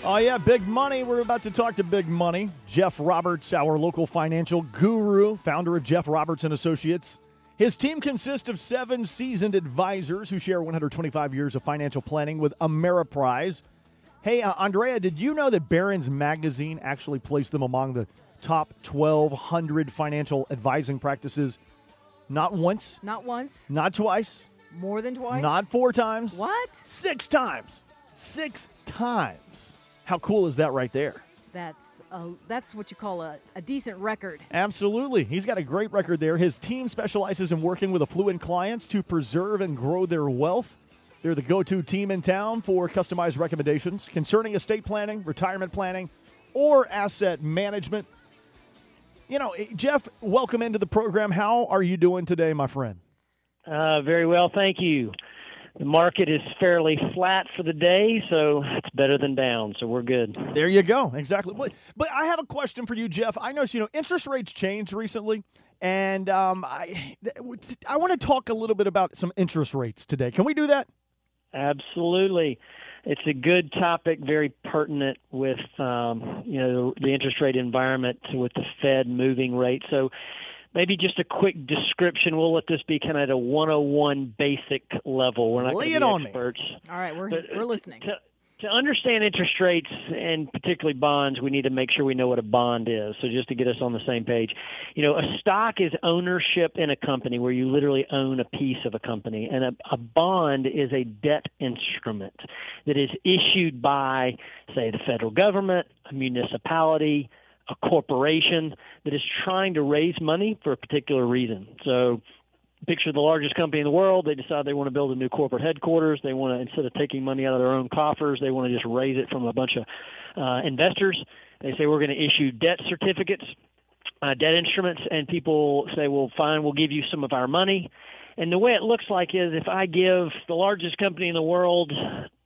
Oh, yeah, big money. We're about to talk to big money. Jeff Roberts, our local financial guru, founder of Jeff Roberts and Associates. His team consists of 7 seasoned advisors who share 125 years of financial planning with Ameriprise. Hey, Andrea, did you know that Barron's Magazine actually placed them among the top 1,200 financial advising practices? Not once. Not once. Not twice. More than twice. Not 4 times. What? 6 times. 6 times. How cool is that right there? That's what you call a decent record. Absolutely. He's got a great record there. His team specializes in working with affluent clients to preserve and grow their wealth. They're the go-to team in town for customized recommendations concerning estate planning, retirement planning, or asset management. You know, Jeff, welcome into the program. How are you doing today, my friend? Very well, thank you. The market is fairly flat for the day, so it's better than down, so we're good. There you go. Exactly. But I have a question for you, Jeff. I noticed, interest rates changed recently, and I want to talk a little bit about some interest rates today. Can we do that? Absolutely. It's a good topic, very pertinent with the interest rate environment with the Fed moving rate. So maybe just a quick description. We'll let this be kind of at a 101 basic level. We're not going to be experts. All right, we're listening. To understand interest rates, and particularly bonds, we need to make sure we know what a bond is. So just to get us on the same page, a stock is ownership in a company where you literally own a piece of a company. And a bond is a debt instrument that is issued by, say, the federal government, a municipality, a corporation that is trying to raise money for a particular reason. So picture the largest company in the world. They decide they want to build a new corporate headquarters. They want to, instead of taking money out of their own coffers, they want to just raise it from a bunch of investors. They say, we're going to issue debt certificates, debt instruments, and people say, well, fine, we'll give you some of our money. And the way it looks like is if I give the largest company in the world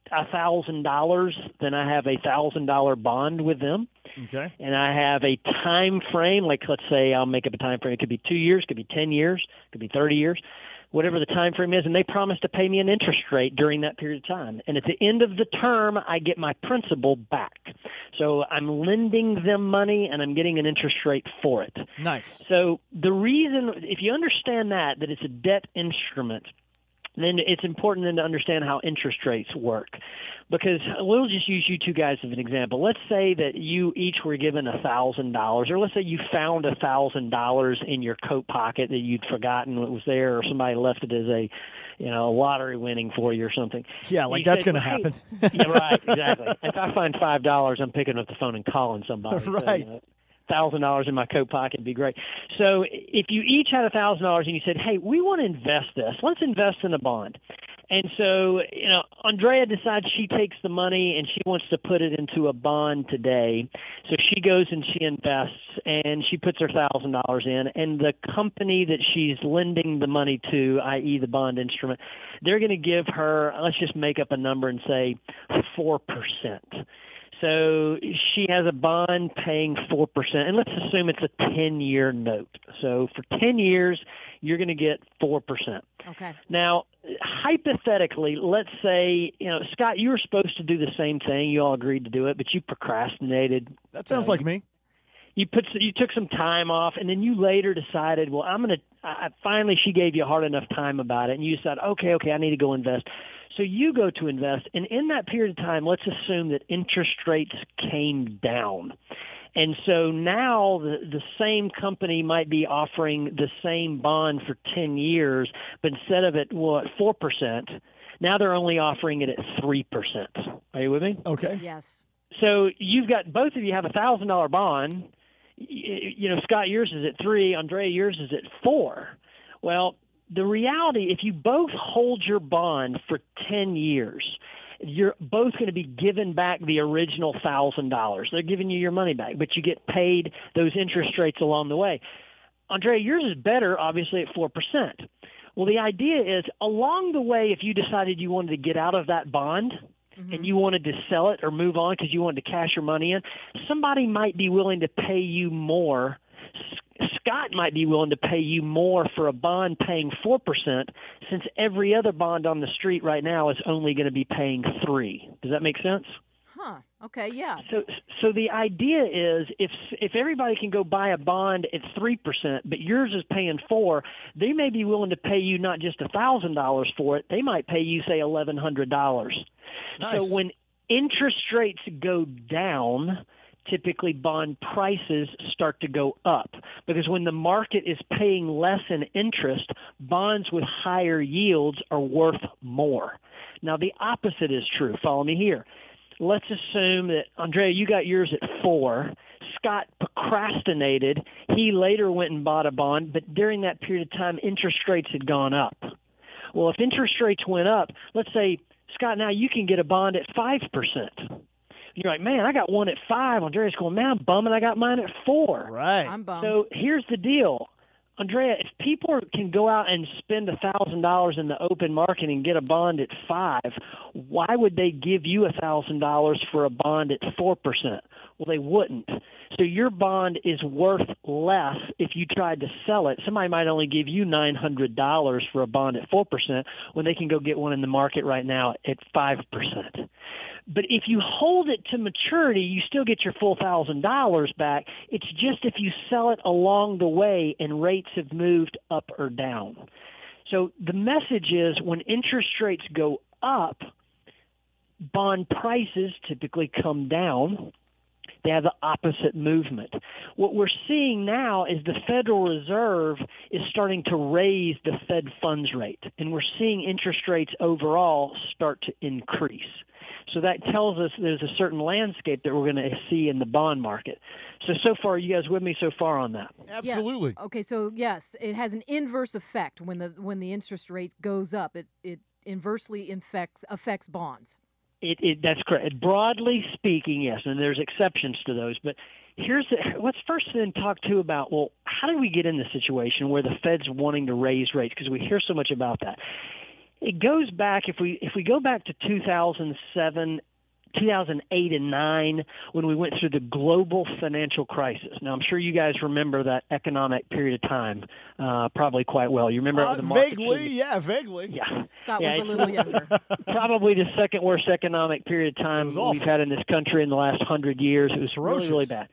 $1,000, then I have a $1,000 bond with them. Okay. And I have a time frame, like let's say I'll make up a time frame. It could be 2 years, could be 10 years, could be 30 years, whatever the time frame is, and they promise to pay me an interest rate during that period of time. And at the end of the term, I get my principal back. So I'm lending them money, and I'm getting an interest rate for it. Nice. So the reason, if you understand that it's a debt instrument, then it's important then to understand how interest rates work. Because we'll just use you two guys as an example. Let's say that you each were given $1,000, or let's say you found $1,000 in your coat pocket that you'd forgotten it was there, or somebody left it as a lottery winning for you or something. Yeah, like that's going to happen. Yeah, right, exactly. If I find $5, I'm picking up the phone and calling somebody. Right. So, $1,000 in my coat pocket would be great. So if you each had $1,000 and you said, hey, we want to invest this, let's invest in a bond. And so, Andrea decides she takes the money and she wants to put it into a bond today. So she goes and she invests and she puts her $1,000 in, and the company that she's lending the money to, i.e. the bond instrument, they're going to give her, let's just make up a number and say 4%. So she has a bond paying 4%, and let's assume it's a 10-year note. So for 10 years, you're going to get 4%. Okay. Now, hypothetically, let's say, Scott, you were supposed to do the same thing. You all agreed to do it, but you procrastinated. That sounds like me. You took some time off, and then you later decided, well, finally she gave you a hard enough time about it, and you decided, okay, I need to go invest. So you go to invest, and in that period of time, let's assume that interest rates came down. And so now the same company might be offering the same bond for 10 years, but instead of at 4%, now they're only offering it at 3%. Are you with me? Okay. Yes. So both of you have a $1,000 bond. Scott, yours is at 3. Andrea, yours is at 4. Well, the reality, if you both hold your bond for 10 years, you're both going to be given back the original $1,000. They're giving you your money back, but you get paid those interest rates along the way. Andrea, yours is better, obviously, at 4%. Well, the idea is along the way, if you decided you wanted to get out of that bond and you wanted to sell it or move on because you wanted to cash your money in, somebody might be willing to pay you more. Scott might be willing to pay you more for a bond paying 4%, since every other bond on the street right now is only going to be paying 3%. Does that make sense? Huh. Okay. Yeah. So the idea is if everybody can go buy a bond at 3%, but yours is paying 4%, they may be willing to pay you not just $1,000 for it. They might pay you, say, $1,100. Nice. So when interest rates go down, typically bond prices start to go up, because when the market is paying less in interest, bonds with higher yields are worth more. Now, the opposite is true. Follow me here. Let's assume that, Andrea, you got yours at 4. Scott procrastinated. He later went and bought a bond, but during that period of time, interest rates had gone up. Well, if interest rates went up, let's say, Scott, now you can get a bond at 5%. You're like, man, I got one at 5. Andrea's going, man, I'm bumming. I got mine at 4. Right. I'm bummed. So here's the deal. Andrea, if people can go out and spend $1,000 in the open market and get a bond at 5, why would they give you $1,000 for a bond at 4%? Well, they wouldn't. So your bond is worth less if you tried to sell it. Somebody might only give you $900 for a bond at 4% when they can go get one in the market right now at 5%. But if you hold it to maturity, you still get your full $1,000 back. It's just if you sell it along the way and rates have moved up or down. So the message is when interest rates go up, bond prices typically come down. They have the opposite movement. What we're seeing now is the Federal Reserve is starting to raise the Fed funds rate, and we're seeing interest rates overall start to increase. So that tells us there's a certain landscape that we're going to see in the bond market. So far, you guys with me so far on that? Absolutely. Yeah. Okay, so yes, it has an inverse effect when the interest rate goes up. It inversely affects bonds. That's correct. Broadly speaking, yes, and there's exceptions to those. But let's first then talk too about, well, how did we get in the situation where the Fed's wanting to raise rates? Because we hear so much about that. It goes back, if we go back to 2007, 2008 and 9, when we went through the global financial crisis. Now, I'm sure you guys remember that economic period of time probably quite well. You remember the market vaguely, vaguely. Yeah. Scott was a little younger. Probably the second worst economic period of time we've had in this country in the last 100 years. It was really, really bad.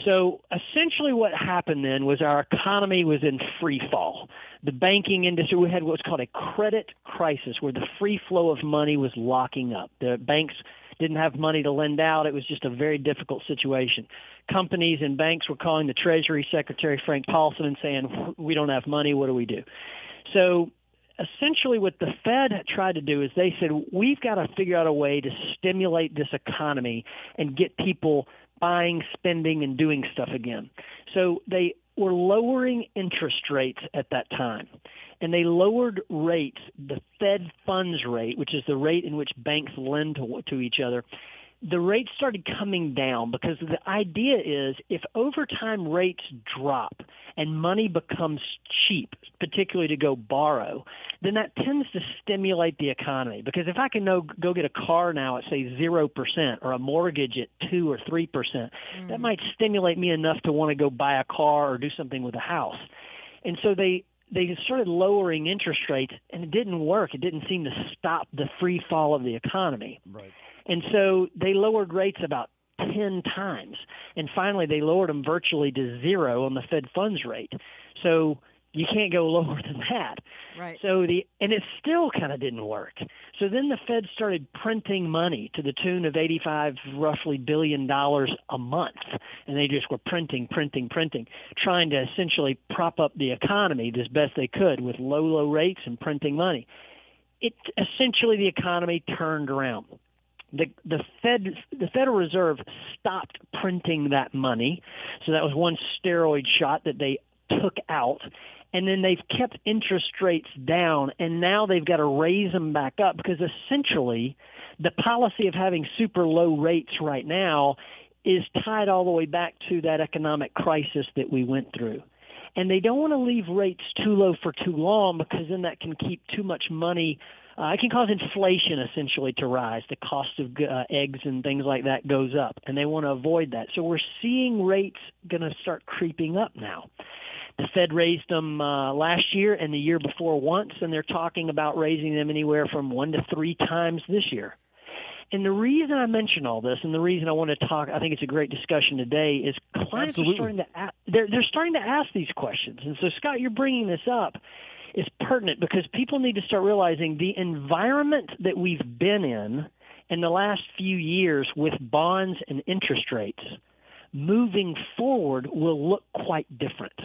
So essentially what happened then was our economy was in free fall. The banking industry, we had what's called a credit crisis where the free flow of money was locking up. The banks didn't have money to lend out. It was just a very difficult situation. Companies and banks were calling the Treasury Secretary, Frank Paulson, and saying, we don't have money, what do we do? So essentially what the Fed tried to do is they said, we've got to figure out a way to stimulate this economy and get people buying, spending, and doing stuff again. So they were lowering interest rates at that time. And they lowered rates, the Fed funds rate, which is the rate in which banks lend to each other. The rates started coming down because the idea is if over time rates drop and money becomes cheap, particularly to go borrow, then that tends to stimulate the economy. Because if I can go get a car now at, say, 0% or a mortgage at 2 or 3%, that might stimulate me enough to want to go buy a car or do something with a house. And so they started lowering interest rates, and it didn't work. It didn't seem to stop the free fall of the economy. Right. And so they lowered rates about 10 times. And finally, they lowered them virtually to 0 on the Fed funds rate. So you can't go lower than that. Right. And it still kind of didn't work. So then the Fed started printing money to the tune of roughly $85 billion a month. And they just were printing, trying to essentially prop up the economy as best they could with low rates and printing money. Essentially the economy turned around. The Federal Reserve stopped printing that money. So that was one steroid shot that they took out. And then they've kept interest rates down, and now they've got to raise them back up because essentially the policy of having super low rates right now is tied all the way back to that economic crisis that we went through. And they don't want to leave rates too low for too long because then that can keep too much money. It can cause inflation essentially to rise. The cost of eggs and things like that goes up, and they want to avoid that. So we're seeing rates going to start creeping up now. The Fed raised them last year and the year before once, and they're talking about raising them anywhere from 1 to 3 times this year. And the reason I mention all this, and the reason I want to talk, I think it's a great discussion today, is clients are starting to they're starting to ask these questions. And so, Scott, you're bringing this up is pertinent because people need to start realizing the environment that we've been in the last few years with bonds and interest rates moving forward will look quite different.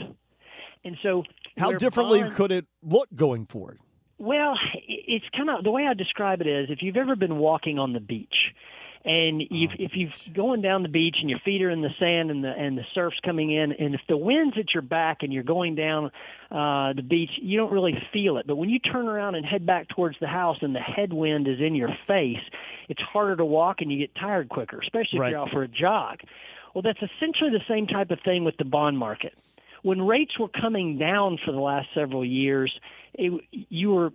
And so, how differently could it look going forward? Well, it's kind of the way I describe it is if you've ever been walking on the beach and if you've going down the beach and your feet are in the sand and the surf's coming in, and if the wind's at your back and you're going down the beach, you don't really feel it. But when you turn around and head back towards the house and the headwind is in your face, it's harder to walk and you get tired quicker, especially if you're out for a jog. Well, that's essentially the same type of thing with the bond market. When rates were coming down for the last several years, you were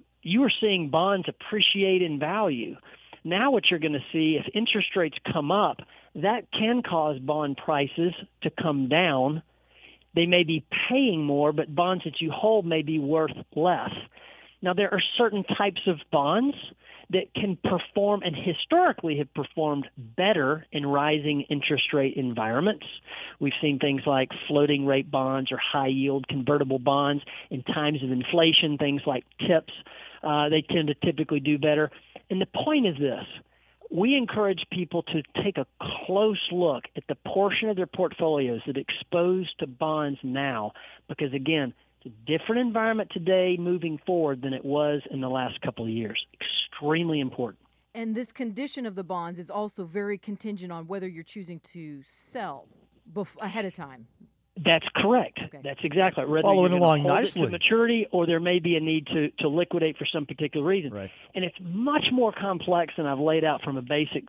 seeing bonds appreciate in value. Now what you're going to see, if interest rates come up, that can cause bond prices to come down. They may be paying more, but bonds that you hold may be worth less. Now, there are certain types of bonds that can perform and historically have performed better in rising interest rate environments. We've seen things like floating rate bonds or high yield convertible bonds. In times of inflation, things like TIPS, they tend to typically do better. And the point is this. We encourage people to take a close look at the portion of their portfolios that are exposed to bonds now because, again, it's a different environment today moving forward than it was in the last couple of years. Extremely important. And this condition of the bonds is also very contingent on whether you're choosing to sell ahead of time. That's correct. Okay. That's exactly right. Whether following you're along hold nicely it to maturity, or there may be a need to liquidate for some particular reason. Right. And it's much more complex than I've laid out from a basic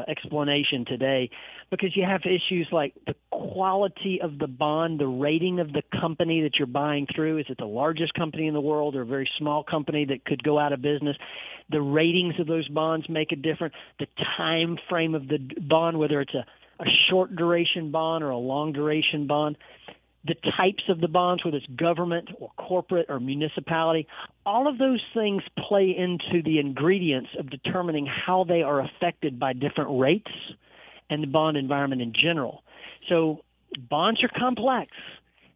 explanation today, because you have issues like the quality of the bond, the rating of the company that you're buying through. Is it the largest company in the world or a very small company that could go out of business? The ratings of those bonds make a difference. The time frame of the bond, whether it's a short duration bond or a long duration bond, the types of the bonds, whether it's government or corporate or municipality, all of those things play into the ingredients of determining how they are affected by different rates and the bond environment in general. So bonds are complex,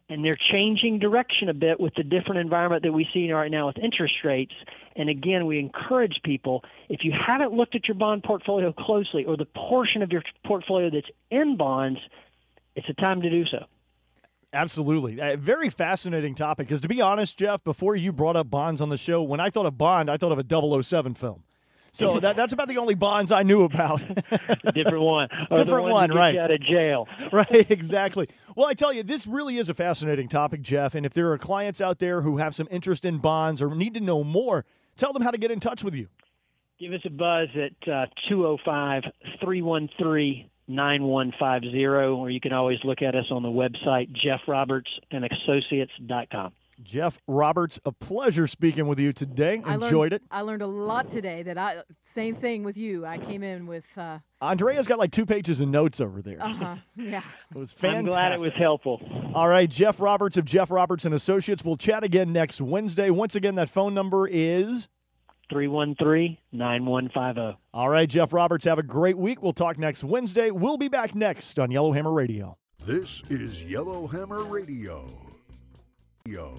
and they're changing direction a bit with the different environment that we see right now with interest rates. And again, we encourage people, if you haven't looked at your bond portfolio closely or the portion of your portfolio that's in bonds, it's a time to do so. Absolutely. A very fascinating topic because, to be honest, Jeff, before you brought up bonds on the show, when I thought of Bond, I thought of a 007 film. So that's about the only bonds I knew about. Different one. Different one, right. Out of jail. Right, exactly. Well, I tell you, this really is a fascinating topic, Jeff. And if there are clients out there who have some interest in bonds or need to know more, tell them how to get in touch with you. Give us a buzz at 205-313-9150, or you can always look at us on the website, jeffrobertsandassociates.com. Jeff Roberts, a pleasure speaking with you today. Enjoyed it. I learned a lot today. Same thing with you. I came in with. Andrea's got like 2 pages of notes over there. Yeah. It was fantastic. I'm glad it was helpful. All right, Jeff Roberts of Jeff Roberts and Associates. We'll chat again next Wednesday. Once again, that phone number is 313-9150. All right, Jeff Roberts, have a great week. We'll talk next Wednesday. We'll be back next on Yellowhammer Radio. This is Yellowhammer Radio. Yo.